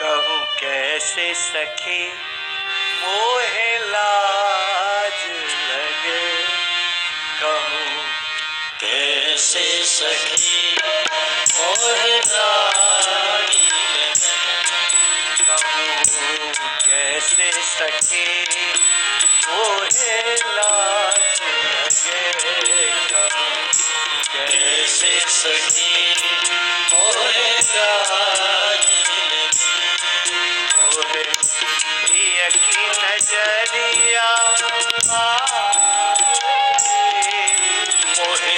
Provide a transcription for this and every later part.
कहूँ कैसे सखी मोहे लाज लगे, कहूँ कैसे सखी मोहे लाज लगे, कहूँ कैसे सखी मोहे लाज लगे, कहूँ कैसे सखी मोहे लाज मोहे प्रिय की नजरिया मोहे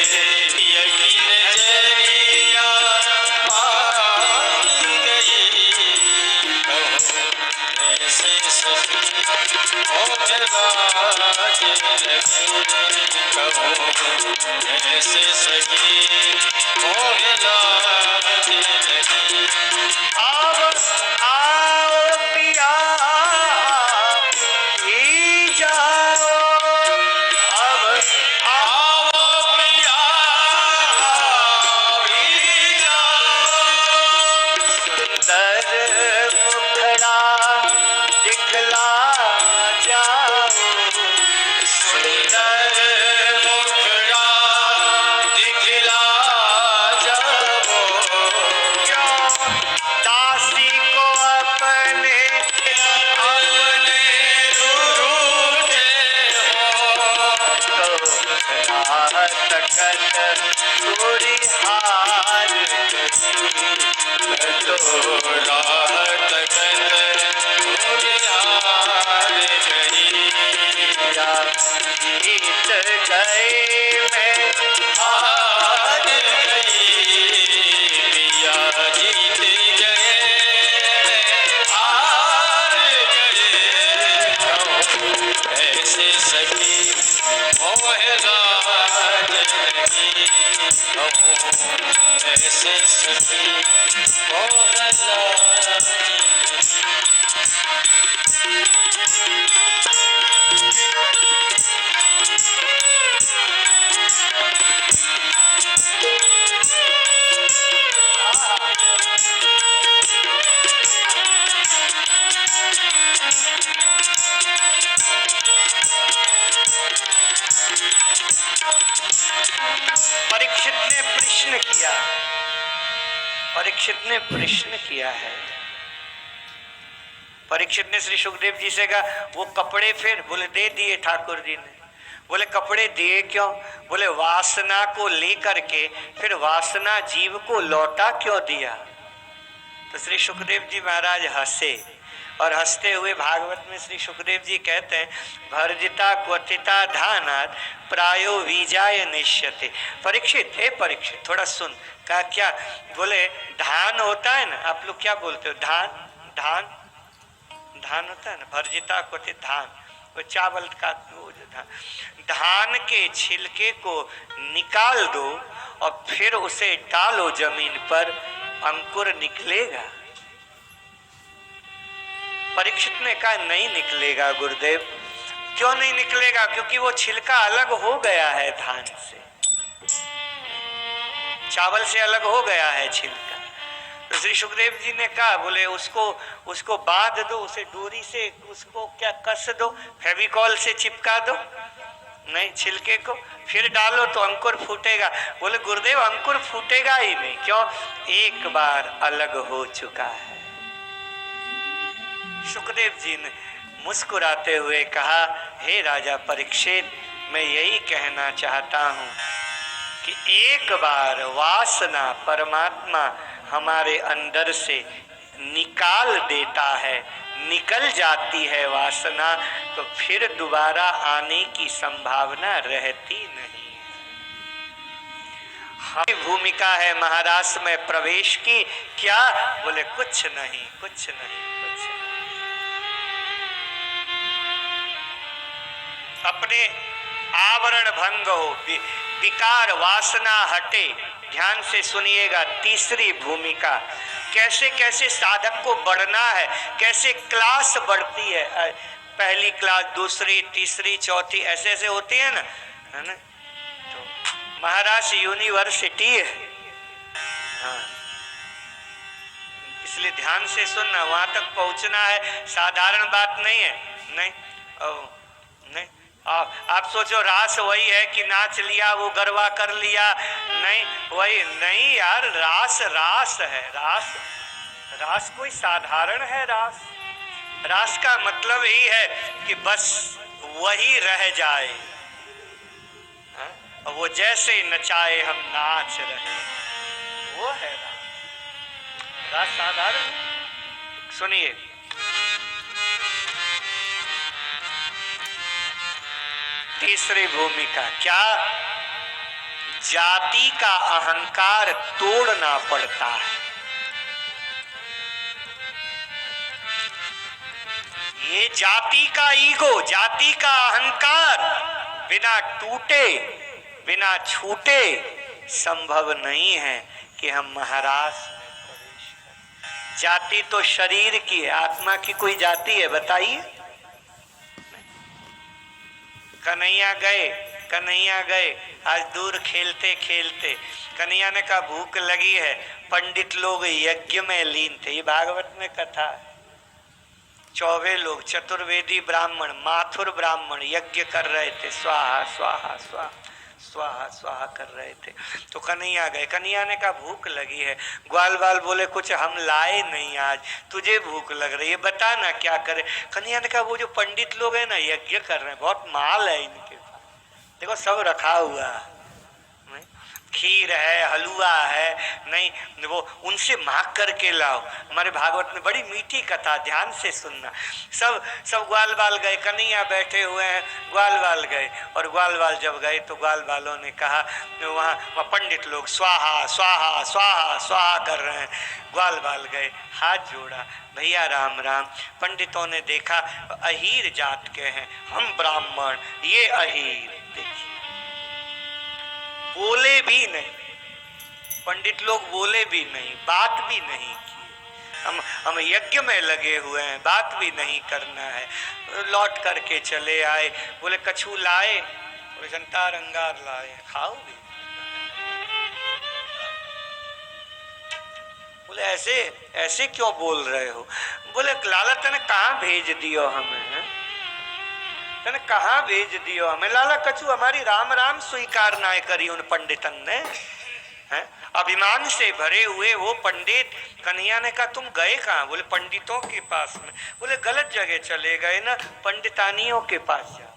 प्रिय की नजरिया मान गई, कहूँ कैसे सखी मोहे लाज लगे, कहूँ कैसे सखी मोहे लाज लगे। अब आओ पिया ही जाओ, अब आओ पिया भी जाओ, सुंदर मुखड़ा दिखला जाओ, सुंदर मुखड़ा दिखला जाओ, क्यों दासी को अपने अपने रूठे हो, तो रात कट पूरी हार तो रात कट हार गई, जीत गए मैं हार गई, पिया जीत गए हार गए, ऐसे सखी मोहे लाज लगी, ऐसे सखी मोहे लाज लगी। परीक्षित ने प्रश्न किया, परीक्षित ने प्रश्न किया है। परीक्षित ने श्री सुखदेव जी से कहा वो कपड़े फिर, बोले दे दिए ठाकुर जी ने। बोले कपड़े दिए क्यों? बोले वासना को लेकर के फिर वासना जीव को लौटा क्यों दिया? तो श्री सुखदेव जी महाराज हंसे और हंसते हुए भागवत में श्री सुखदेव जी कहते हैं भर्जिता क्वथिता धानात प्रायो विजाय निश्यते। परीक्षित, हे परीक्षित थोड़ा सुन। कहा क्या? बोले धान होता है ना, आप लोग क्या बोलते हो? धान, धान, धान होता है ना, भर्जिता क्वथित धान, वो चावल का वो जो धान के छिलके को निकाल दो और फिर उसे डालो जमीन पर, अंकुर निकलेगा। परीक्षित ने कहा नहीं निकलेगा गुरुदेव। क्यों नहीं निकलेगा? क्योंकि वो छिलका अलग हो गया है धान से, चावल से अलग हो गया है छिलका। तो श्री सुखदेव जी ने कहा बोले उसको बांध दो, उसे डोरी से उसको क्या कस दो, फेविकॉल से चिपका दो, नहीं छिलके को, फिर डालो तो अंकुर फूटेगा। बोले गुरुदेव अंकुर फूटेगा ही नहीं। क्यों? एक बार अलग हो चुका है। सुखदेव जी ने मुस्कुराते हुए कहा हे राजा परीक्षित, मैं यही कहना चाहता हूं कि एक बार वासना परमात्मा हमारे अंदर से निकाल देता है, निकल जाती है वासना, तो फिर दोबारा आने की संभावना रहती नहीं। हमारी भूमिका है महाराष्ट्र में प्रवेश की। क्या? बोले कुछ नहीं, कुछ नहीं, कुछ नहीं। अपने आवरण भंग हो, विकार वासना हटे। ध्यान से सुनिएगा, तीसरी भूमिका कैसे कैसे साधक को बढ़ना है, कैसे क्लास बढ़ती है, पहली क्लास, दूसरी, तीसरी, चौथी, ऐसे ऐसे होती है ना। तो महाराष्ट्र यूनिवर्सिटी है, हाँ, इसलिए ध्यान से सुनना, वहां तक पहुंचना है, साधारण बात नहीं है। नहीं नहीं, आप सोचो रास वही है कि नाच लिया वो गरबा कर लिया, नहीं वही नहीं यार, रास रास है। रास रास कोई साधारण है? रास रास का मतलब ही है कि बस वही रह जाए, और वो जैसे नचाए हम नाच रहे, वो है रास। रास साधारण। सुनिए, तीसरी भूमिका क्या? जाति का अहंकार तोड़ना पड़ता है। ये जाति का ईगो, जाति का अहंकार बिना टूटे, बिना छूटे संभव नहीं है कि हम महाराष्ट्र में प्रवेश करें। जाति तो शरीर की है, आत्मा की कोई जाति है बताइए? कन्हैया गए आज दूर खेलते खेलते, कन्हैया ने कहा भूख लगी है, पंडित लोग यज्ञ में लीन थे। ये भागवत में कथा है। 24 लोग चतुर्वेदी ब्राह्मण, माथुर ब्राह्मण यज्ञ कर रहे थे, स्वाहा स्वाहा स्वाहा स्वाहा स्वाहा कर रहे थे। तो कन्हैया गए, कन्हैया ने कहा भूख लगी है। ग्वाल बाल बोले कुछ हम लाए नहीं आज, तुझे भूख लग रही है, बता ना क्या करे। कन्हैया ने कहा वो जो पंडित लोग हैं ना यज्ञ कर रहे हैं, बहुत माल है इनके पास, देखो सब रखा हुआ है, खीर है, हलवा है, नहीं वो उनसे मांग करके लाओ। हमारे भागवत में बड़ी मीठी कथा, ध्यान से सुनना। सब ग्वाल बाल गए, कन्हैया बैठे हुए हैं, ग्वाल बाल गए। और ग्वाल बाल जब गए तो ग्वाल बालों ने कहा, वहाँ पंडित लोग स्वाहा स्वाहा स्वाहा स्वाहा कर रहे हैं। ग्वाल बाल गए, हाथ जोड़ा, भैया राम राम। पंडितों ने देखा अहीर जात के हैं, हम ब्राह्मण, ये अहीर। देखिए बोले भी नहीं, पंडित लोग बोले भी नहीं, बात भी नहीं की। हम यज्ञ में लगे हुए हैं, बात भी नहीं करना है। लौट करके चले आए, बोले कछू लाए? बोले जनता रंगार लाए, खाओगे? बोले ऐसे ऐसे क्यों बोल रहे हो? बोले लाला तने कहाँ भेज दियो हमें, तने कहाँ भेज दियो हमें? लाला कछु हमारी राम राम स्वीकार ना करी उन पंडितन ने, हैं? अभिमान से भरे हुए वो पंडित। कन्हैया ने कहा तुम गए कहाँ? बोले पंडितों के पास में। बोले गलत जगह चले गए ना, पंडितानियों के पास जाओ।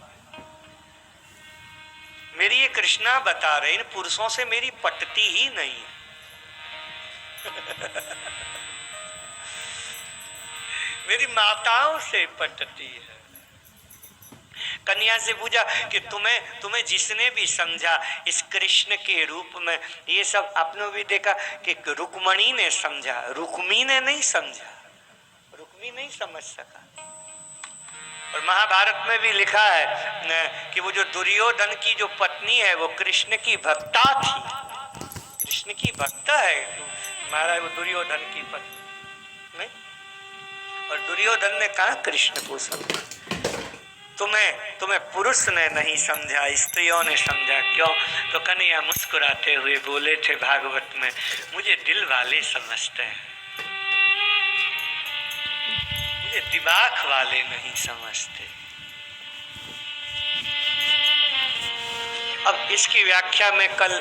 मेरी ये कृष्णा बता रहे, इन पुरुषों से मेरी पटती ही नहीं है। मेरी माताओं से पटती है। कन्या से पूछा कि तुम्हें जिसने भी समझा इस कृष्ण के रूप में, ये सब आपने भी देखा कि रुक्मणी ने समझा, रुक्मी ने नहीं समझा, रुक्मी नहीं समझ सका। और महाभारत में भी लिखा है कि वो जो दुर्योधन की जो पत्नी है वो कृष्ण की भक्ता थी, कृष्ण की भक्ता है महाराज वो दुर्योधन की पत्नी नहीं। और दुर्योधन ने कहा कृष्ण को समझा, तुम्हें पुरुष ने नहीं समझा, स्त्रियों ने समझा। क्यों? तो कन्हैया मुस्कुराते हुए बोले थे भागवत में, मुझे दिल वाले समझते हैं, मुझे दिमाग वाले नहीं समझते। अब इसकी व्याख्या मैं कल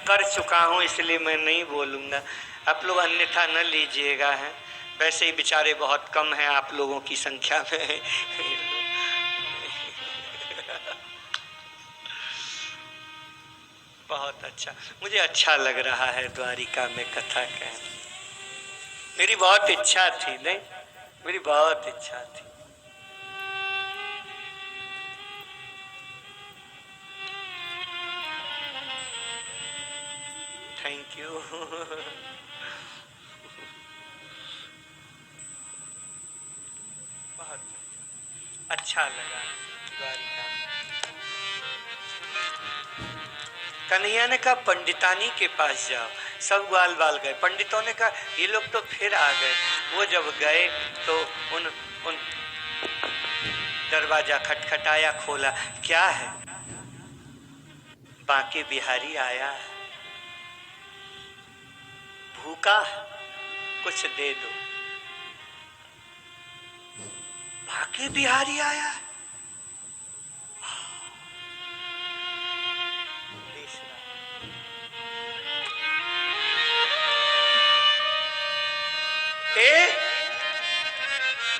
कर चुका हूँ, इसलिए मैं नहीं बोलूँगा, आप लोग अन्यथा न लीजिएगा। है वैसे ही बेचारे बहुत कम हैं आप लोगों की संख्या में। बहुत अच्छा, मुझे अच्छा लग रहा है द्वारिका में कथा कहना। मेरी बहुत इच्छा थी, नहीं मेरी बहुत इच्छा थी। Thank you. बहुत अच्छा लगा द्वारिका में। कन्हैया ने कहा पंडितानी के पास जाओ, सब ग्वाल बाल गए। पंडितों ने कहा ये लोग तो फिर आ गए। वो जब गए तो उन दरवाजा खटखटाया, खोला, क्या है? बांके बिहारी आया है, भूखा, कुछ दे दो। जाके बिहारी आया।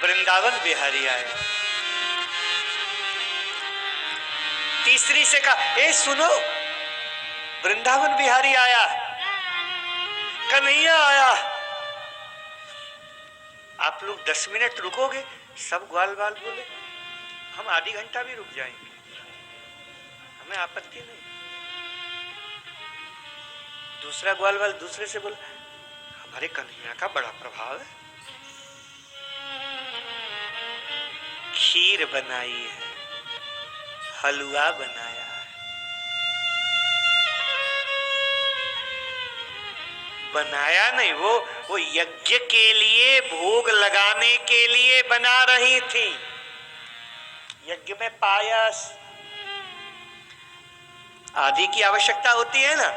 वृंदावन बिहारी आया। तीसरी से कहा, ए सुनो, वृंदावन बिहारी आया, कन्हैया आया। आप लोग 10 मिनट रुकोगे? सब ग्वाल बाल बोले, हम आधी घंटा भी रुक जाएंगे, हमें आपत्ति नहीं। दूसरा ग्वाल बाल दूसरे से बोला, हमारे कन्हैया का बड़ा प्रभाव है, खीर बनाई है, हलवा बनाया है। बनाया नहीं, वो यज्ञ के लिए, भोग लगाने के लिए बना रही थी। यज्ञ में पायस आदि की आवश्यकता होती है ना,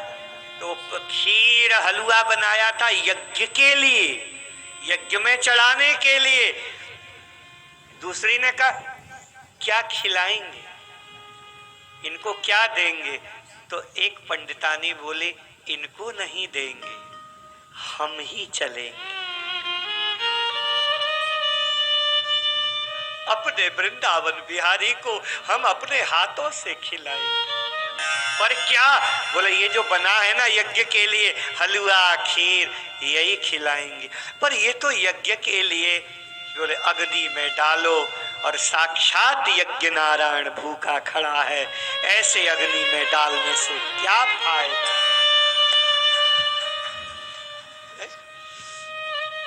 तो खीर हलवा बनाया था यज्ञ के लिए, यज्ञ में चढ़ाने के लिए। दूसरी ने कहा, क्या खिलाएंगे, इनको क्या देंगे? तो एक पंडितानी बोले, इनको नहीं देंगे, हम ही चलेंगे, अपने वृंदावन बिहारी को हम अपने हाथों से खिलाएंगे। पर क्या? बोले, ये जो बना है ना यज्ञ के लिए, हलवा खीर, यही खिलाएंगे। पर ये तो यज्ञ के लिए, बोले अग्नि में डालो और साक्षात यज्ञ नारायण भूखा खड़ा है, ऐसे अग्नि में डालने से क्या फायदा?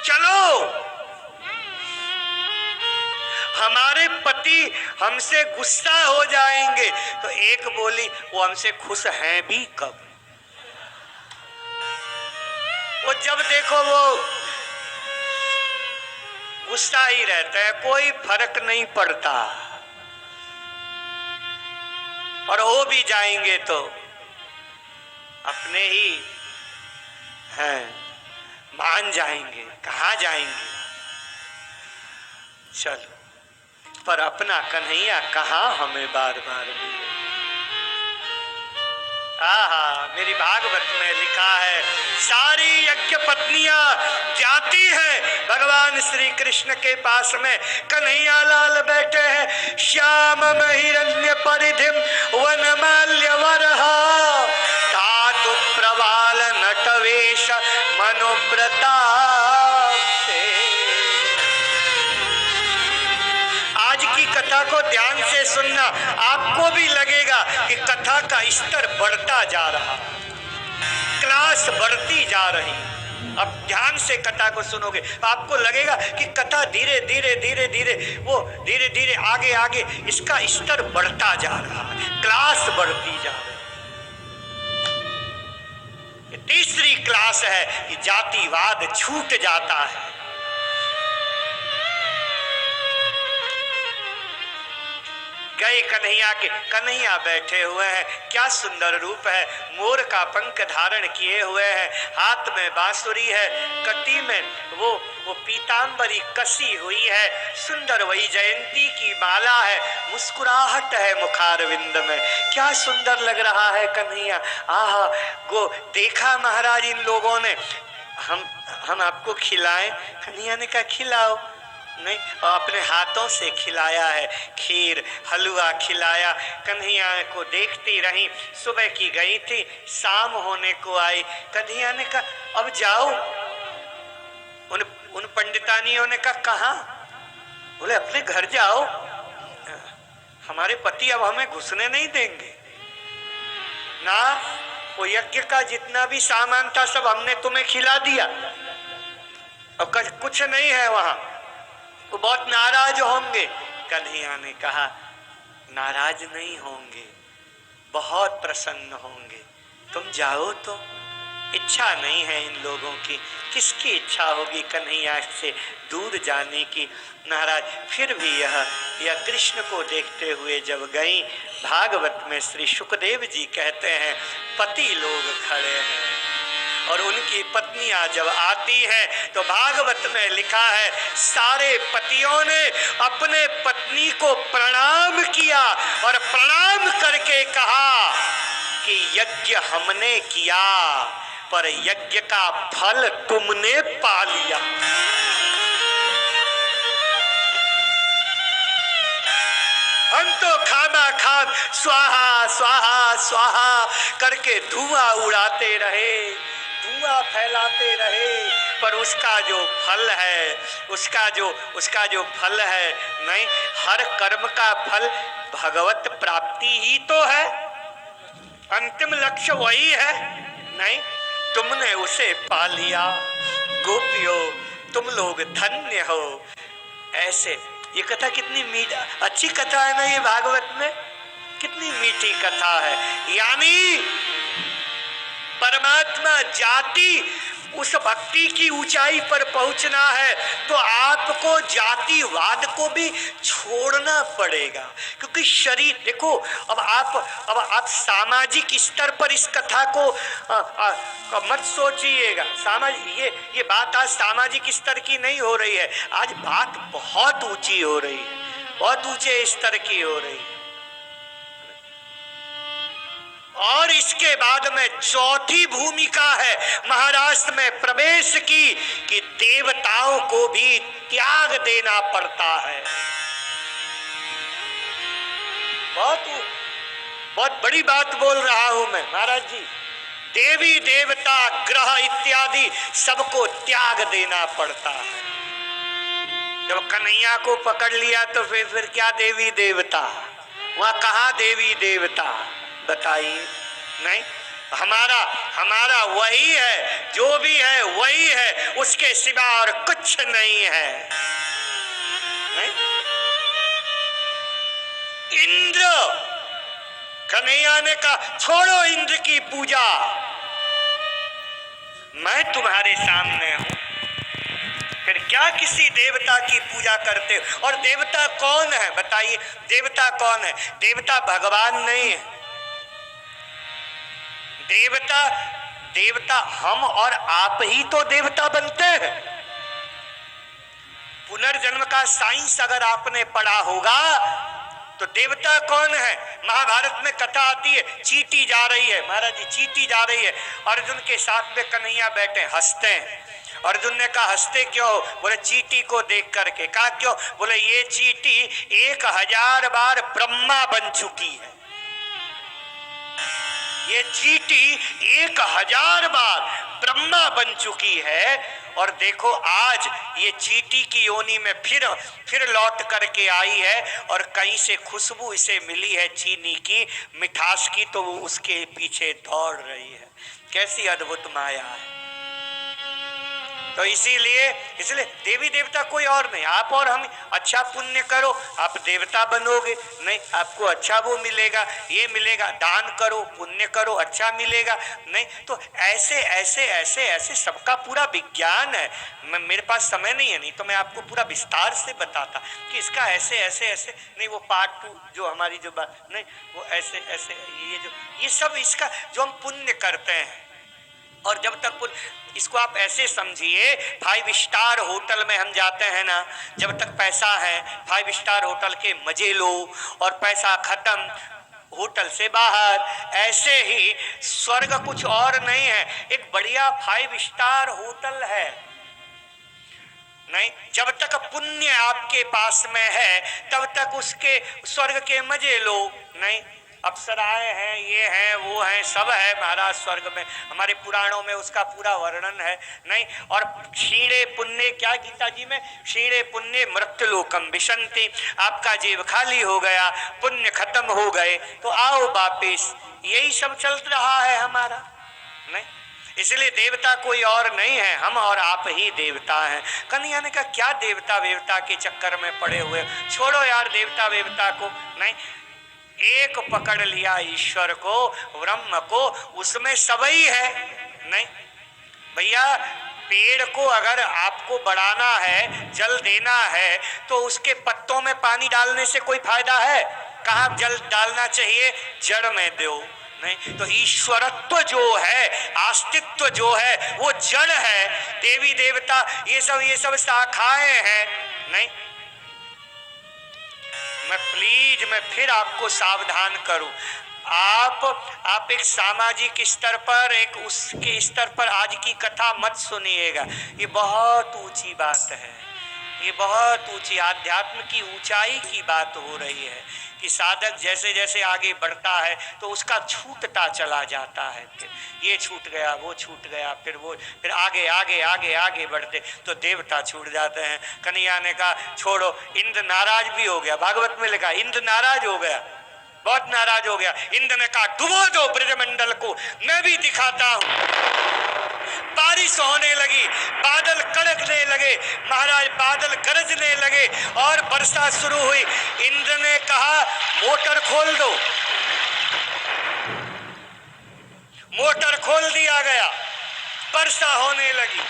चलो, हमारे पति हमसे गुस्सा हो जाएंगे। तो एक बोली, वो हमसे खुश हैं भी कब? वो जब देखो वो गुस्सा ही रहता है, कोई फर्क नहीं पड़ता। और हो भी जाएंगे तो अपने ही हैं, मान जाएंगे, कहाँ जाएंगे। चलो, पर अपना कन्हैया कहाँ हमें बार बार मिले। आहा, मेरी भागवत में लिखा है, सारी यज्ञ पत्नियां जाती हैं भगवान श्री कृष्ण के पास में। कन्हैया लाल बैठे हैं, श्याम हिरण्य परिधिम वनमाल्य वरहा, धातु प्रवाल नटवेश मनोप्रताप से। आज की कथा को ध्यान से सुनना, आपको भी लगेगा कि कथा का स्तर बढ़ता जा रहा, क्लास बढ़ती जा रही। अब ध्यान से कथा को सुनोगे आपको लगेगा कि कथा धीरे धीरे धीरे धीरे वो धीरे धीरे आगे आगे इसका स्तर बढ़ता जा रहा, क्लास बढ़ती जा रही। तीसरी क्लास है कि जातिवाद छूट जाता है। गए कन्हैया के, कन्हैया बैठे हुए हैं, क्या सुंदर रूप है, मोर का पंख धारण किए हुए हैं, हाथ में बांसुरी है, कटी में वो पीतांबरी कसी हुई है, सुंदर वही जयंती की माला है, मुस्कुराहट है मुखारविंद में, क्या सुंदर लग रहा है कन्हैया। आहा, गो देखा महाराज इन लोगों ने, हम आपको खिलाएं? कन्हैया ने कहा, खिलाओ। नहीं, और अपने हाथों से खिलाया है, खीर हलवा खिलाया। कन्हैया को देखती रही, सुबह की गई थी, शाम होने को आई। कन्हैया ने कहा, अब जाओ। उन पंडितानियों ने कहा, कहाँ? बोले, अपने घर जाओ, हमारे पति अब हमें घुसने नहीं देंगे ना। वो यज्ञ का जितना भी सामान था सब हमने तुम्हें खिला दिया, और कुछ नहीं है वहां, वो बहुत नाराज होंगे। कन्हैया ने कहा, नाराज नहीं होंगे, बहुत प्रसन्न होंगे, तुम जाओ तो। इच्छा नहीं है इन लोगों की, किसकी इच्छा होगी कन्हैया से दूर जाने की। महाराज फिर भी यह कृष्ण को देखते हुए जब गई, भागवत में श्री सुखदेव जी कहते हैं, पति लोग खड़े हैं और उनकी पत्नियां जब आती हैं तो भागवत में लिखा है सारे पतियों ने अपने पत्नी को प्रणाम किया और प्रणाम करके कहा कि यज्ञ हमने किया पर यज्ञ का फल तुमने पा लिया। हम तो खाना खान स्वाहा स्वाहा स्वाहा करके धुआं उड़ाते रहे, धुआं फैलाते रहे, पर उसका जो फल है, उसका जो फल है, नहीं, हर कर्म का फल भगवत प्राप्ति ही तो है, अंतिम लक्ष्य वही है। नहीं, तुमने उसे पा लिया। गोपियों तुम लोग धन्य हो। ऐसे ये कथा कितनी अच्छी कथा है ना, ये भागवत में कितनी मीठी कथा है। यानी परमात्मा जाति उस भक्ति की ऊंचाई पर पहुंचना है तो आपको जातिवाद को भी छोड़ना पड़ेगा, क्योंकि शरीर देखो, अब आप सामाजिक स्तर पर इस कथा को मत सोचिएगा। ये बात आज सामाजिक स्तर की नहीं हो रही है, आज बात बहुत ऊंची हो रही है, बहुत ऊंचे स्तर की हो रही है। और इसके बाद में चौथी भूमिका है महाराष्ट्र में प्रवेश की कि देवताओं को भी त्याग देना पड़ता है। बहुत बड़ी बात बोल रहा हूं मैं महाराज जी। देवी देवता ग्रह इत्यादि सबको त्याग देना पड़ता है। जब कन्हैया को पकड़ लिया तो फिर क्या देवी देवता, वहां कहां देवी देवता बताइए। नहीं, हमारा वही है, जो भी है वही है, उसके सिवा और कुछ नहीं है। नहीं? इंद्र, कन्हैया ने कहा छोड़ो इंद्र की पूजा, मैं तुम्हारे सामने हूं, फिर क्या किसी देवता की पूजा करते हो? और देवता कौन है बताइए, देवता कौन है? देवता भगवान नहीं है। देवता हम और आप ही तो देवता बनते हैं। पुनर्जन्म का साइंस अगर आपने पढ़ा होगा तो देवता कौन है? महाभारत में कथा आती है, चींटी जा रही है, महाराज जी चींटी जा रही है, अर्जुन के साथ में कन्हैया बैठे हंसते हैं। अर्जुन ने कहा हंसते क्यों? बोले चींटी को देख करके। कहा क्यों? बोले ये चींटी 1000 बार ब्रह्मा बन चुकी है। ये चींटी 1000 बार ब्रह्मा बन चुकी है और देखो आज ये चींटी की योनि में फिर लौट करके आई है और कहीं से खुशबू इसे मिली है चीनी की, मिठास की, तो वो उसके पीछे दौड़ रही है। कैसी अद्भुत माया है। तो इसीलिए देवी देवता कोई और नहीं, आप और हम। अच्छा पुण्य करो आप देवता बनोगे, नहीं आपको अच्छा वो मिलेगा, ये मिलेगा। दान करो, पुण्य करो, अच्छा मिलेगा। नहीं तो ऐसे ऐसे ऐसे ऐसे सबका पूरा विज्ञान है। मेरे पास समय नहीं है, नहीं तो मैं आपको पूरा विस्तार से बताता कि इसका ऐसे ऐसे ऐसे नहीं, वो पार्ट 2 जो हमारी जो बात नहीं, वो ऐसे ऐसे ये सब इसका जो हम पुण्य करते हैं। और जब तक इसको आप ऐसे समझिए, 5 स्टार होटल में हम जाते हैं ना, जब तक पैसा है 5 स्टार होटल के मजे लो और पैसा खत्म होटल से बाहर। ऐसे ही स्वर्ग कुछ और नहीं है, एक बढ़िया 5 स्टार होटल है। नहीं, जब तक पुण्य आपके पास में है तब तक उसके स्वर्ग के मजे लो। नहीं, अप्सराएं हैं, ये हैं, वो हैं, सब है महाराज स्वर्ग में। हमारे पुराणों में उसका पूरा वर्णन है। नहीं, और क्षीणे पुण्य, क्या गीता जी में, क्षीणे पुण्य मृत्युलोकम विशंति। आपका जेब खाली हो गया, पुण्य खत्म हो गए तो आओ वापिस। यही सब चल रहा है हमारा। नहीं, इसलिए देवता कोई और नहीं है, हम और आप ही देवता हैं। कन्हैया ने कहा क्या देवता वेवता के चक्कर में पड़े हुए, छोड़ो यार देवता वेवता को। नहीं, एक पकड़ लिया ईश्वर को, ब्रह्म को, उसमें सबई है। नहीं भैया, पेड़ को अगर आपको बढ़ाना है, जल देना है, तो उसके पत्तों में पानी डालने से कोई फायदा है? कहाँ जल डालना चाहिए? जड़ में दो। नहीं तो ईश्वरत्व जो है, अस्तित्व जो है वो जड़ है। देवी देवता ये सब शाखाएं हैं। नहीं, मैं फिर आपको सावधान करूं, आप एक सामाजिक स्तर पर, एक उसके स्तर पर आज की कथा मत सुनिएगा। ये बहुत ऊंची बात है, ये बहुत ऊंची आध्यात्म की ऊंचाई की बात हो रही है कि साधक जैसे जैसे आगे बढ़ता है तो उसका छूटता चला जाता है। फिर ये छूट गया, वो छूट गया, फिर आगे आगे आगे आगे बढ़ते तो देवता छूट जाते हैं। कन्हैया ने कहा छोड़ो, इंद्र नाराज भी हो गया। भागवत में लिखा इंद्र नाराज हो गया, बहुत नाराज हो गया। इंद्र ने कहा डुबो दो ब्रजमंडल को, मैं भी दिखाता हूं। बारिश होने लगी, बादल कड़कने लगे, महाराज बादल गरजने लगे और वर्षा शुरू हुई। इंद्र ने कहा मोटर खोल दो, मोटर खोल दिया गया, वर्षा होने लगी।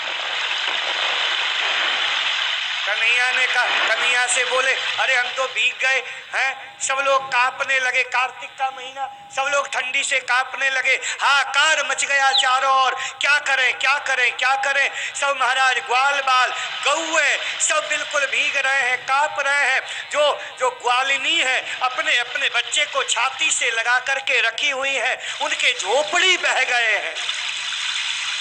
कन्हैया से बोले अरे हम तो भीग गए हैं। सब लोग कांपने लगे, कार्तिक का महीना, सब लोग ठंडी से कांपने लगे, हाहाकार मच गया चारों ओर। क्या करें क्या करें क्या करें। सब महाराज ग्वाल बाल गौए सब बिल्कुल भीग रहे हैं, कांप रहे हैं। जो ग्वालिनी है अपने अपने बच्चे को छाती से लगा करके रखी हुई है, उनके झोपड़ी बह गए हैं,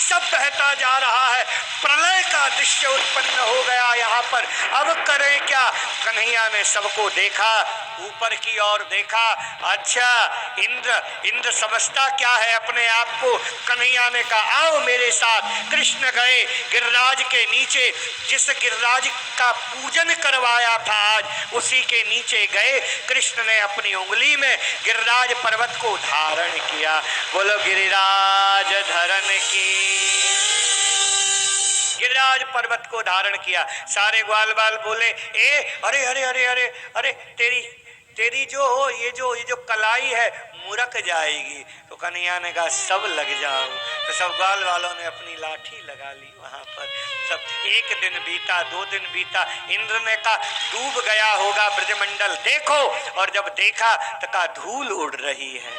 सब बहता जा रहा है। प्रलय का दृश्य उत्पन्न हो गया यहाँ पर। अब करें क्या। कन्हैया ने सबको देखा, ऊपर की ओर देखा। अच्छा इंद्र समझता क्या है अपने आप को। कन्हैया ने कहा आओ मेरे साथ। कृष्ण गए गिरिराज के नीचे, जिस गिरिराज का पूजन करवाया था आज, उसी के नीचे गए। कृष्ण ने अपनी उंगली में गिरिराज पर्वत को धारण किया। बोलो गिरिराज धरण की। गिरिराज पर्वत को धारण किया। सारे ग्वाल बाल बोले अरे अरे अरे अरे अरे तेरी जो हो ये जो कलाई है मुरक जाएगी। तो कन्हैया ने कहा सब लग जाओ। तो सब ग्वाल वालों ने अपनी लाठी लगा ली वहां पर। सब एक दिन बीता, 2 दिन बीता। इंद्र ने कहा डूब गया होगा ब्रजमंडल, देखो। और जब देखा तो कहा धूल उड़ रही है।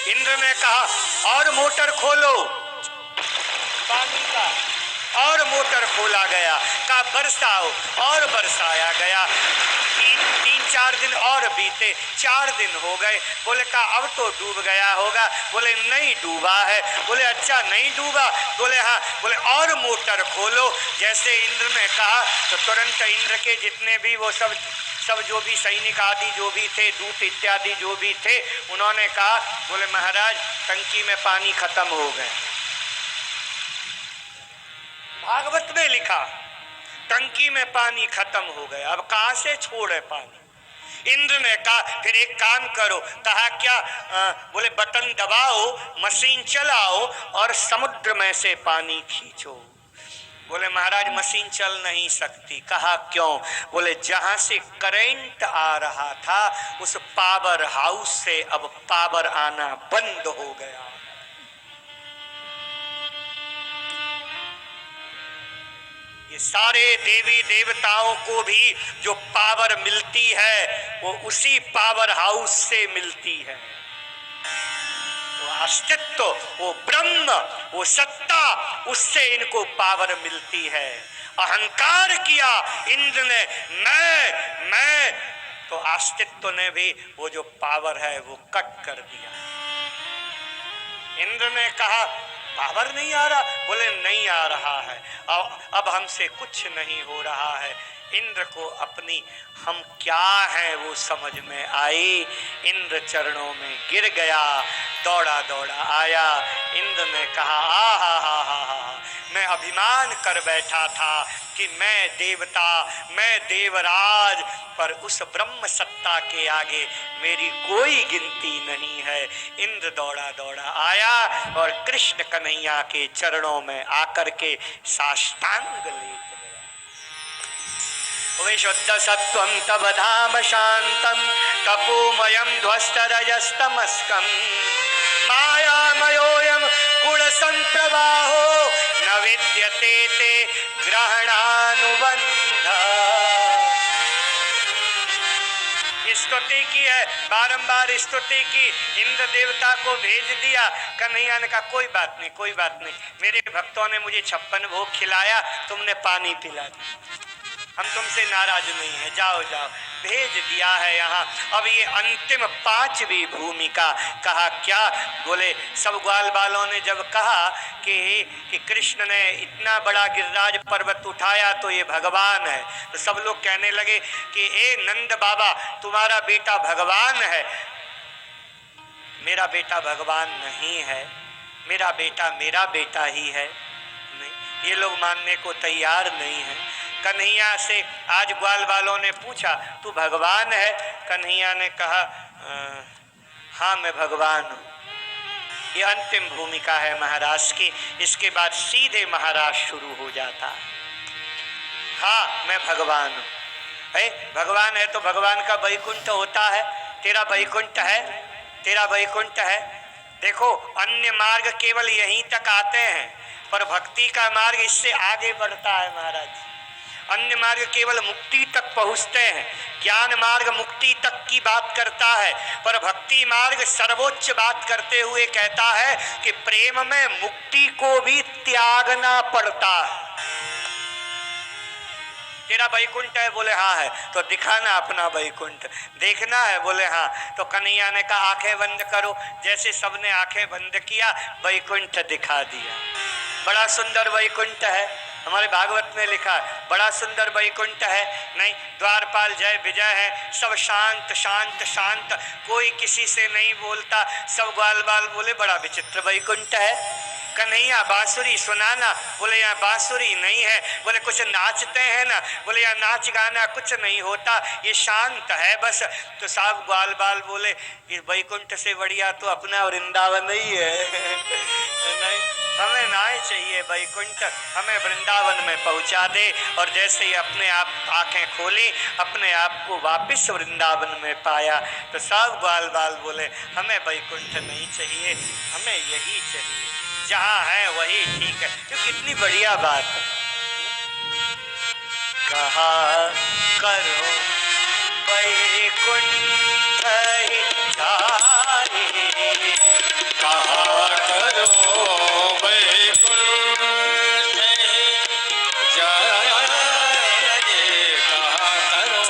इंद्र ने कहा और मोटर खोलो पानी का, और मोटर खोला गया। कहा बरसाओ, और बरसाया गया। 3-4 दिन और बीते, 4 दिन हो गए। बोले कहा अब तो डूब गया होगा। बोले नहीं डूबा है। बोले अच्छा नहीं डूबा। बोले हाँ। बोले और मोटर खोलो। जैसे इंद्र ने कहा तो तुरंत इंद्र के जितने भी वो सब जो भी सैनिक आदि जो भी थे, दूत इत्यादि जो भी थे, उन्होंने कहा बोले महाराज टंकी में पानी खत्म हो गए। भागवत में लिखा टंकी में पानी खत्म हो गया, अब कहां से छोड़े पानी। इंद्र ने कहा फिर एक काम करो। कहा क्या। बोले बटन दबाओ, मशीन चलाओ और समुद्र में से पानी खींचो। बोले महाराज मशीन चल नहीं सकती। कहा क्यों। बोले जहां से करंट आ रहा था उस पावर हाउस से अब पावर आना बंद हो गया। ये सारे देवी देवताओं को भी जो पावर मिलती है वो उसी पावर हाउस से मिलती है। वो अस्तित्व, वो ब्रह्म, वो सत्ता, उससे इनको पावर मिलती है। अहंकार किया इंद्र ने, मैं तो अस्तित्व ने भी वो जो पावर है वो कट कर दिया। इंद्र ने कहा पावर नहीं आ रहा। बोले नहीं आ रहा है, अब हमसे कुछ नहीं हो रहा है। इंद्र को अपनी हम क्या है वो समझ में आई। इंद्र चरणों में गिर गया, दौड़ा दौड़ा आया। इंद्र ने कहा हा मैं अभिमान कर बैठा था कि मैं देवता, मैं देवराज, पर उस ब्रह्म सत्ता के आगे मेरी कोई गिनती नहीं है। इंद्र दौड़ा दौड़ा आया और कृष्ण कन्हैया के चरणों में आकर के साष्टांग लेट विशुद्ध सत्वं तव धाम शांतं तपोमयं ध्वस्तरजस्तमस्कं मायामयोऽयं गुणसंप्रवाहो न विद्यते ते ग्रहणानुबंध। स्तुति की है, बारंबार स्तुति की, इंद्र देवता को भेज दिया। कन्हैया ने कहा कोई बात नहीं, कोई बात नहीं, मेरे भक्तों ने मुझे 56 भोग खिलाया, तुमने पानी पिला दिया, हम तुमसे नाराज नहीं है, जाओ जाओ। भेज दिया है यहाँ। अब ये अंतिम 5वीं भूमिका। कहा क्या? बोले सब ग्वाल बालों ने जब कहा कि कृष्ण ने इतना बड़ा गिरिराज पर्वत उठाया तो ये भगवान है, तो सब लोग कहने लगे कि ए नंद बाबा, तुम्हारा बेटा भगवान है। मेरा बेटा भगवान नहीं है, मेरा बेटा ही है। नहीं, ये लोग मानने को तैयार नहीं है। कन्हैया से आज ग्वाल वालों ने पूछा तू भगवान है? कन्हैया ने कहा हाँ मैं भगवान हूँ। ये अंतिम भूमिका है महाराज की। इसके बाद सीधे महाराज शुरू हो जाता है। हाँ मैं भगवान हूँ। भगवान है तो भगवान का वैकुंठ होता है, तेरा वैकुंठ है, तेरा वैकुंठ है। देखो अन्य मार्ग केवल यहीं तक आते हैं, पर भक्ति का मार्ग इससे आगे बढ़ता है महाराज। अन्य मार्ग केवल मुक्ति तक पहुंचते हैं, ज्ञान मार्ग मुक्ति तक की बात करता है, पर भक्ति मार्ग सर्वोच्च बात करते हुए कहता है कि प्रेम में मुक्ति को भी त्यागना पड़ता है। तेरा वैकुंठ है? बोले हाँ है। तो दिखाना अपना वैकुंठ। देखना है? बोले हाँ। तो कन्हैया ने कहा आंखें बंद करो। जैसे सबने आंखें बंद किया, वैकुंठ दिखा दिया। बड़ा सुंदर वैकुंठ है, हमारे भागवत में लिखा है, बड़ा सुंदर वैकुंठ है। नहीं, द्वारपाल जय विजय है, सब शांत शांत शांत, कोई किसी से नहीं बोलता। सब ग्वाल बाल बोले बड़ा विचित्र वैकुंठ है। कन्हैया बांसुरी सुनाना। बोले यहाँ बांसुरी नहीं है। बोले कुछ नाचते हैं ना? बोले यहाँ नाच गाना कुछ नहीं होता, ये शांत है बस। तो साहब ग्वाल बाल बोले इस वैकुंठ से बढ़िया तो अपना वृंदावन ही है। नहीं, हमें ना ही चाहिए वैकुंठ, हमें वृंदावन में पहुंचा दे। और जैसे ही अपने आप आंखें खोली, अपने आप को वापस वृंदावन में पाया। तो सब ग्वाल बाल बोले हमें वैकुंठ नहीं चाहिए, हमें यही चाहिए, जहाँ है वही ठीक है। तो कितनी बढ़िया बात है। कहा करो वैकुंठ जाए, कहा करो वैकुंठ जाए, कहा करो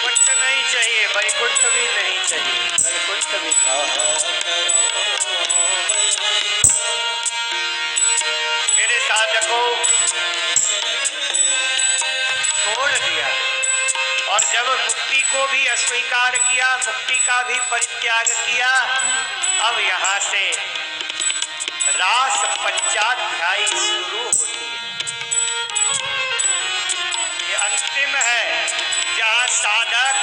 कुछ नहीं चाहिए, वैकुंठ भी नहीं चाहिए, वैकुंठ भी मेरे साधकों छोड़ दिया। और जब मुक्ति को भी अस्वीकार किया, मुक्ति का भी परित्याग किया, अब यहाँ से रास पंचाध्यायी शुरू होती है। ये अंतिम है जहाँ साधक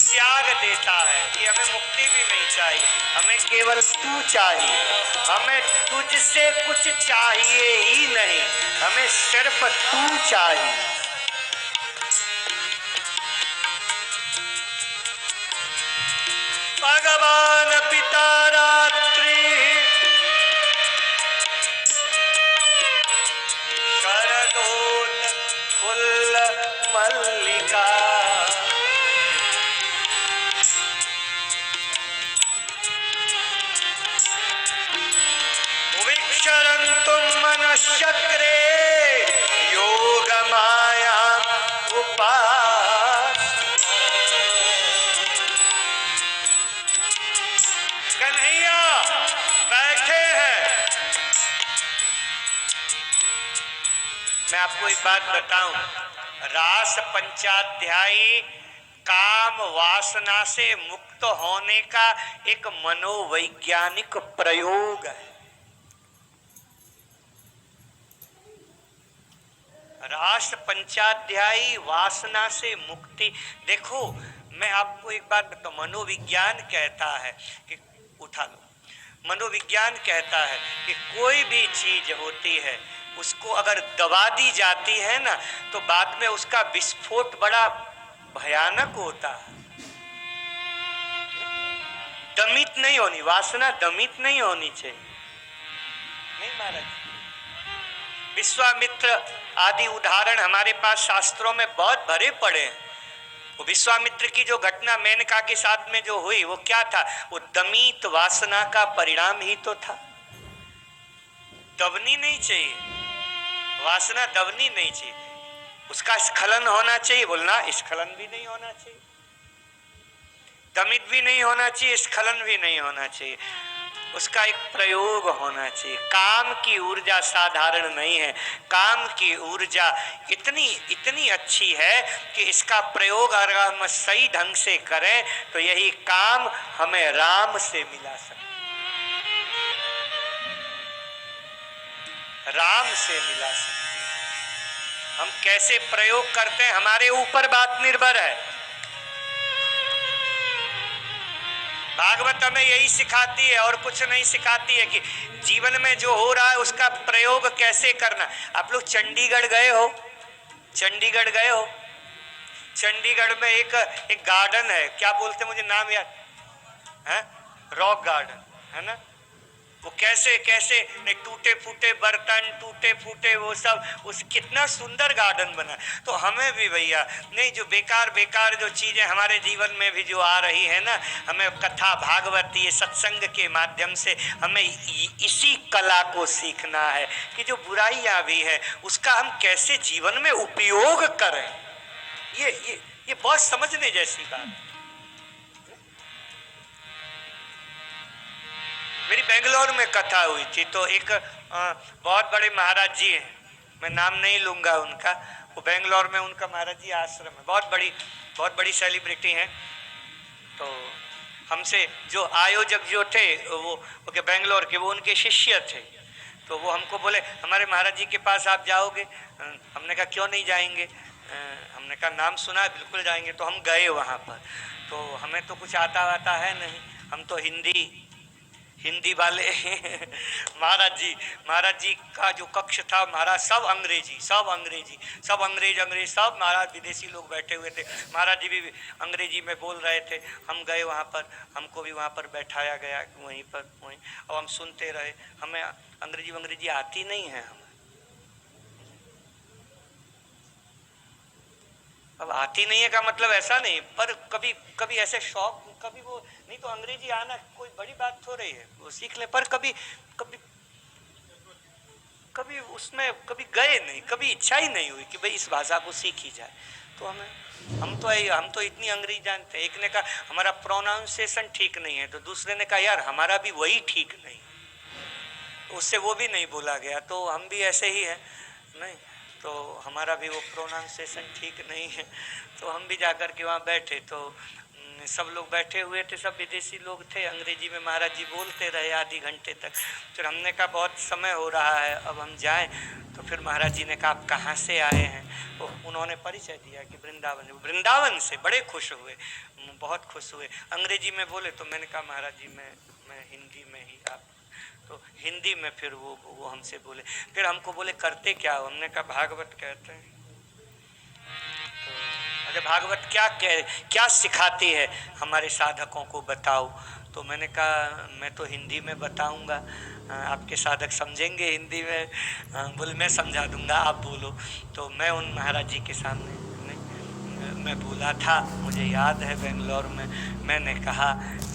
त्याग देता है कि हमें मुक्ति भी नहीं चाहिए, हमें केवल तू चाहिए, हमें तुझसे कुछ चाहिए ही नहीं, हमें सिर्फ तू चाहिए। भगवान पिता रात्रि शरदोत फुल्ल मल्लिका, विक्षरन्तुं मनश्चक्रे योग माया उपास। कन्हैया बैठे हैं। मैं आपको एक बात बताऊं, रास पंचाध्यायी काम वासना से मुक्त होने का एक मनोवैज्ञानिक प्रयोग है। रास पंचाध्यायी वासना से मुक्ति। देखो मैं आपको एक बात बताऊं, मनोविज्ञान कहता है कि उठा लो, मनोविज्ञान कहता है कि कोई भी चीज होती है उसको अगर दबा दी जाती है ना, तो बाद में उसका विस्फोट बड़ा भयानक होता है। दमित नहीं होनी, वासना दमित नहीं होनी चाहिए। नहीं महाराज, विश्वामित्र आदि उदाहरण हमारे पास शास्त्रों में बहुत भरे पड़े हैं। वो विश्वामित्र की जो घटना मेनका के साथ में जो हुई वो क्या था? वो दमित वासना का परिणाम ही तो था। दबनी नहीं चाहिए वासना, दबनी नहीं चाहिए, उसका स्खलन होना चाहिए। बोलना स्खलन भी नहीं होना चाहिए, दमित भी नहीं होना चाहिए, स्खलन भी नहीं होना चाहिए, उसका एक प्रयोग होना चाहिए। काम की ऊर्जा साधारण नहीं है, काम की ऊर्जा इतनी इतनी अच्छी है कि इसका प्रयोग अगर हम सही ढंग से करें तो यही काम हमें राम से मिला सकता, राम से मिला सकती है। हम कैसे प्रयोग करते हैं हमारे ऊपर बात निर्भर है। भागवत हमें यही सिखाती है और कुछ नहीं सिखाती है कि जीवन में जो हो रहा है उसका प्रयोग कैसे करना। आप लोग चंडीगढ़ गए हो? चंडीगढ़ गए हो? चंडीगढ़ में एक गार्डन है, क्या बोलते हैं मुझे नाम याद है, रॉक गार्डन है ना। वो कैसे कैसे टूटे फूटे बर्तन, टूटे फूटे वो सब, उस कितना सुंदर गार्डन बना। तो हमें भी भैया नहीं, जो बेकार बेकार जो चीजें हमारे जीवन में भी जो आ रही है ना, हमें कथा भागवत ये सत्संग के माध्यम से हमें इसी कला को सीखना है कि जो बुराइयां भी है उसका हम कैसे जीवन में उपयोग करें। ये बहुत समझने जैसी बात। मेरी बेंगलोर में कथा हुई थी तो एक बहुत बड़े महाराज जी हैं, मैं नाम नहीं लूंगा उनका, वो बेंगलोर में उनका महाराज जी आश्रम है, बहुत बड़ी सेलिब्रिटी हैं। तो हमसे जो आयोजक जो थे वो बेंगलोर के, वो उनके शिष्य थे। तो वो हमको बोले हमारे महाराज जी के पास आप जाओगे? हमने कहा क्यों नहीं जाएंगे, हमने कहा नाम सुना है, बिल्कुल जाएंगे। तो हम गए वहाँ पर। तो हमें तो कुछ आता है नहीं, हम तो हिंदी वाले महाराज जी का जो कक्ष था महाराज सब अंग्रेज सब महाराज विदेशी लोग बैठे हुए थे। महाराज जी भी अंग्रेजी में बोल रहे थे। हम गए वहाँ पर, हमको भी वहाँ पर बैठाया गया वहीं और हम सुनते रहे। हमें अंग्रेजी आती नहीं है, हमें अब आती नहीं है का मतलब ऐसा नहीं, पर कभी ऐसे शौक, कभी वो नहीं तो अंग्रेजी आना कोई बड़ी बात हो रही है, वो सीख ले। पर कभी उसमें कभी गए नहीं, कभी इच्छा ही नहीं हुई कि भाई इस भाषा को सीखी जाए। तो हम तो इतनी अंग्रेजी जानते हैं। एक ने कहा हमारा प्रोनाउंसिएशन ठीक नहीं है, तो दूसरे ने कहा यार हमारा भी वही ठीक नहीं, उससे वो भी नहीं बोला गया। तो हम भी ऐसे ही है नहीं, तो हमारा भी वो प्रोनाउंसिएशन ठीक नहीं है। तो हम भी जाकर के वहाँ बैठे, तो सब लोग बैठे हुए थे, सब विदेशी लोग थे। अंग्रेजी में महाराज जी बोलते रहे आधी घंटे तक। फिर हमने कहा बहुत समय हो रहा है, अब हम जाएं। तो फिर महाराज जी ने कहा आप कहाँ से आए हैं? तो उन्होंने परिचय दिया कि वृंदावन से। बड़े खुश हुए, बहुत खुश हुए। अंग्रेजी में बोले तो मैंने कहा महाराज जी मैं हिंदी में ही, आप तो हिंदी में। फिर वो हमसे बोले, फिर हमको बोले करते क्या हो? हमने कहा भागवत कहते हैं। तो भागवत क्या सिखाती है हमारे साधकों को, बताओ। तो मैंने कहा मैं तो हिंदी में बताऊंगा, आपके साधक समझेंगे हिंदी में? बोले मैं समझा दूंगा, आप बोलो। तो मैं उन महाराज जी के सामने मैं बोला था, मुझे याद है बेंगलोर में मैंने कहा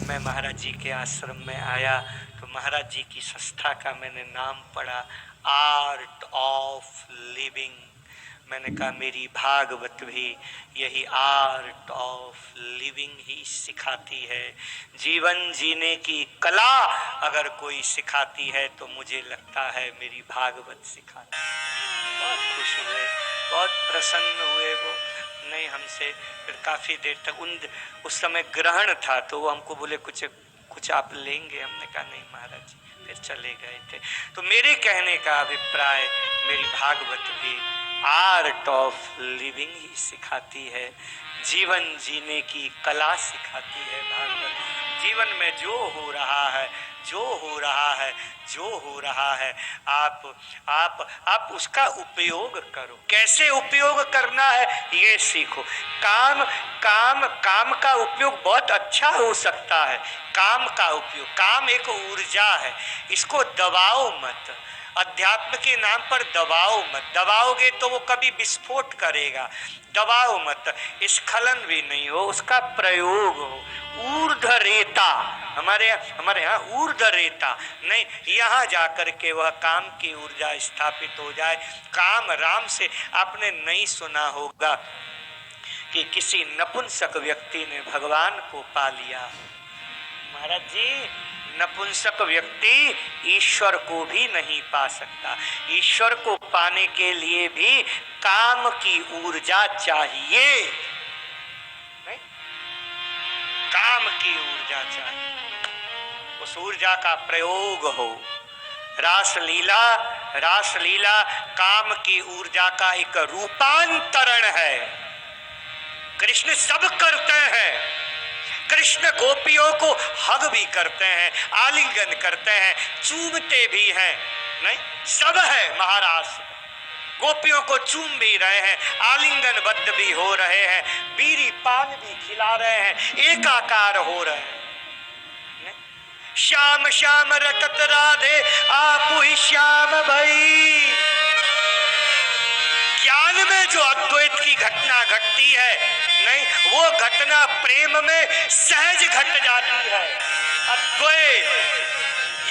मैं महाराज जी के आश्रम में आया तो महाराज जी की संस्था का मैंने नाम पढ़ा, आर्ट ऑफ लिविंग। मैंने कहा मेरी भागवत भी यही आर्ट ऑफ लिविंग ही सिखाती है। जीवन जीने की कला अगर कोई सिखाती है तो मुझे लगता है मेरी भागवत सिखाती है। बहुत खुश हुए, बहुत प्रसन्न हुए वो। नहीं हमसे फिर काफ़ी देर तक उस समय ग्रहण था, तो वो हमको बोले कुछ आप लेंगे? हमने कहा नहीं महाराज जी, फिर चले गए थे। तो मेरे कहने का अभिप्राय, मेरी भागवत भी आर्ट ऑफ लिविंग ही सिखाती है, जीवन जीने की कला सिखाती है भागवत। जीवन में जो हो रहा है आप उसका उपयोग करो। कैसे उपयोग करना है ये सीखो। काम का उपयोग बहुत अच्छा हो सकता है। काम का उपयोग, काम एक ऊर्जा है, इसको दबाओ मत। अध्यात्म के नाम पर दबाओ मत, दबाओगे तो वो कभी विस्फोट करेगा। दबाओ मत, स्खलन भी नहीं हो, उसका प्रयोग हो। ऊर्ध्वरेता, हमारे यहाँ ऊर्ध्वरेता नहीं, यहाँ जाकर के वह काम की ऊर्जा स्थापित हो जाए। काम राम से आपने नहीं सुना होगा कि किसी नपुंसक व्यक्ति ने भगवान को पा लिया। महाराज जी, नपुंसक व्यक्ति ईश्वर को भी नहीं पा सकता। ईश्वर को पाने के लिए भी काम की ऊर्जा चाहिए, नहीं? काम की ऊर्जा चाहिए, उस ऊर्जा का प्रयोग हो। रासलीला काम की ऊर्जा का एक रूपांतरण है। कृष्ण सब करते हैं, कृष्ण गोपियों को हग भी करते हैं, आलिंगन करते हैं, चूमते भी हैं, नहीं सब है महाराज। गोपियों को चूम भी रहे हैं, आलिंगन बद्ध भी हो रहे हैं, बीड़ी पान भी खिला रहे हैं, एकाकार हो रहे हैं। श्याम श्याम रटत राधे आपु ही श्याम भई। ज्ञान में जो अद्वैत की घटना घटती है, नहीं वो घटना प्रेम में सहज घट जाती है। अद्वैत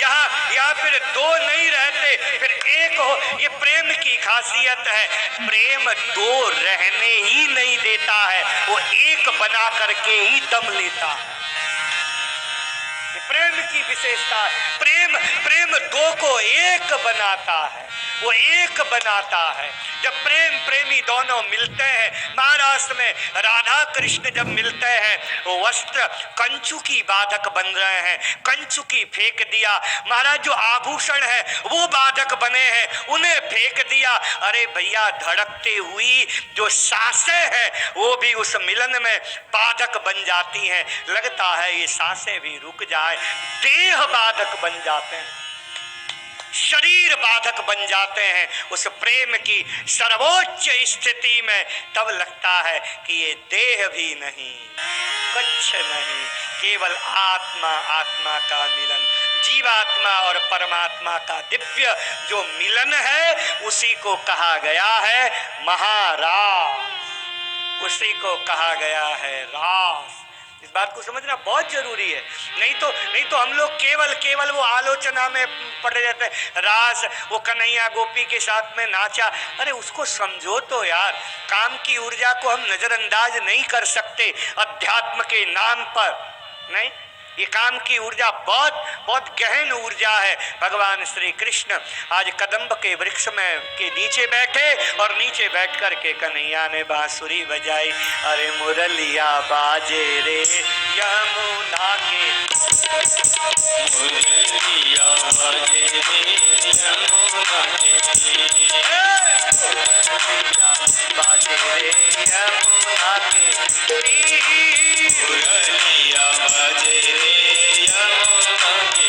यहाँ फिर दो नहीं रहते, फिर एक हो, ये प्रेम की खासियत है। प्रेम दो रहने ही नहीं देता है, वो एक बना करके ही दम लेता है। प्रेम की विशेषता है। प्रेम दो को एक बनाता है, वो एक बनाता है। जब प्रेम प्रेमी दोनों मिलते हैं, महाराष्ट्र में राधा कृष्ण जब मिलते हैं, वो वस्त्र कंचुकी बाधक बन रहे हैं, कंचुकी फेंक दिया। महाराज जो आभूषण है वो बाधक बने हैं, उन्हें फेंक दिया। अरे भैया, धड़कते हुई जो सांसें हैं वो भी उस मिलन में बाधक बन जाती हैं। लगता है ये सांसें भी रुक जाए, देह बाधक बन जाते हैं, शरीर बाधक बन जाते हैं उस प्रेम की सर्वोच्च स्थिति में। तब लगता है कि ये देह भी नहीं, कुछ नहीं, केवल आत्मा आत्मा का मिलन, जीवात्मा और परमात्मा का दिव्य जो मिलन है, उसी को कहा गया है महारास, उसी को कहा गया है रास। इस बात को समझना बहुत जरूरी है। नहीं तो हम लोग केवल वो आलोचना में पड़े रहते हैं। रास, वो कन्हैया गोपी के साथ में नाचा, अरे उसको समझो तो यार। काम की ऊर्जा को हम नजरअंदाज नहीं कर सकते अध्यात्म के नाम पर, नहीं। ये काम की ऊर्जा बहुत बहुत गहन ऊर्जा है। भगवान श्री कृष्ण आज कदम्ब के वृक्ष में के नीचे बैठे और नीचे बैठ कर के कन्हैया ने बांसुरी बजाई। अरे मुरलिया बाजे रे यमुना के, मुरलिया बाजे रे यमुना के, बाजे रे यमुना के, मुरलिया बाजे रे यमुना के।